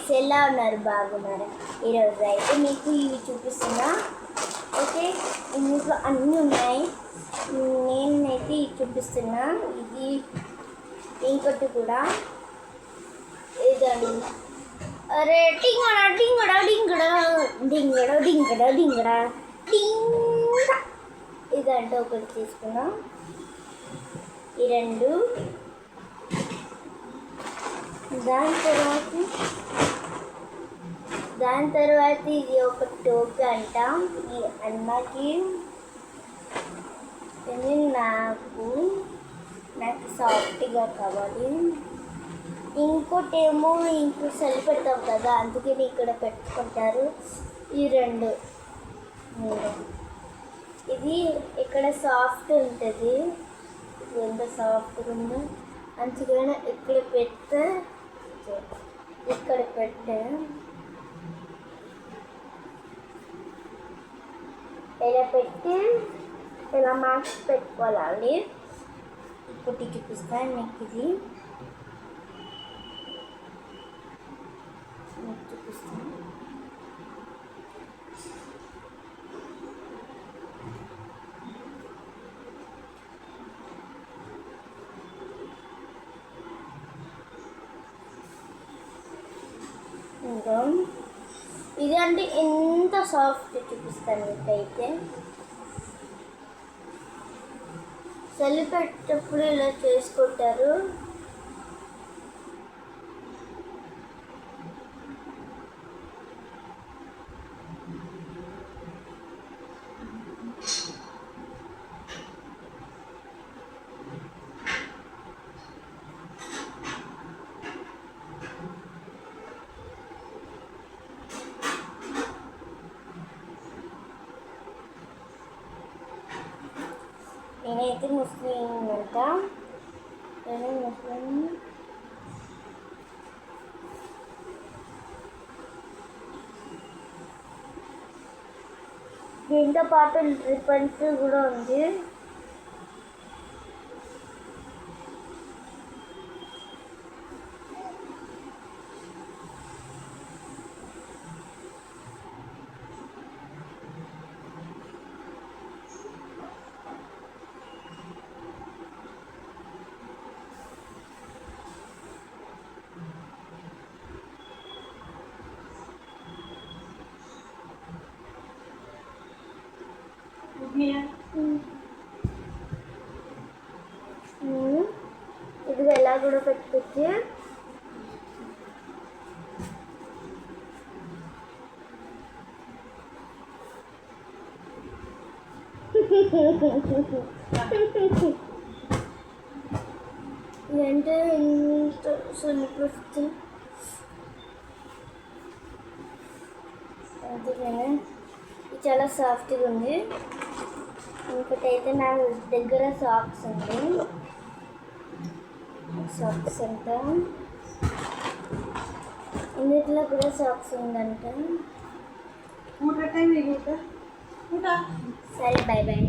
Guys, ఎలా ఉన్నారు? బాగున్నారు? ఈరోజు అయితే మీకు ఇవి చూపిస్తున్నా. ఓకే, ఇంట్లో అన్నీ ఉన్నాయి. నేనైతే ఇవి చూపిస్తున్నా. ఇది ఇంకొకటి కూడా ఇదండి. అరే డింగడ డింగడ డింగడ డింగడ డింగడ డింగడ డింగ ఇదంటే ఒకటి తీసుకున్నాం. ఈ రెండు. దాని తర్వాత ఇది ఒక టోపీ అంటాం ఈ అన్నకి. ఇది నాకు సాఫ్ట్గా కావాలి. ఇంకోటేమో ఇంకో సెల్ పెడతాం కదా, అందుకని ఇక్కడ పెట్టుకుంటారు. ఈ రెండు. ఇది ఇక్కడ సాఫ్ట్ ఉంటుంది. ఇది ఎంత సాఫ్ట్గా ఉందో, అందుకని ఇక్కడ పెడితే ఇలా పెట్టి ఇలా మార్క్స్ పెట్టుకోవాలి. ఇప్పుడు చూపిస్తాను మీకు. ఇది చూపిస్తాను. ఇది అంటే ఎంత సాఫ్ట్ చూపిస్తాను మీకైతే. చలి పెట్టేటప్పుడు ఇలా చేసుకుంటారు. నేనైతే ముస్లిం అంట. నేను ముస్లిం. దీంతో పాటు రిబ్బన్స్ కూడా ఉంది. ఇది ఎలా కూడా పెట్టుకోవచ్చు. ఇదంటే ఇంత సులుపు. అందుకనే ఇది చాలా సాఫ్ట్గా ఉంది. ఇంకోటి అయితే నా దగ్గర సాక్స్ ఉంది. సాక్స్ అంట. ఇందులో కూడా సాక్స్ ఉందంట. సరే, బై బై.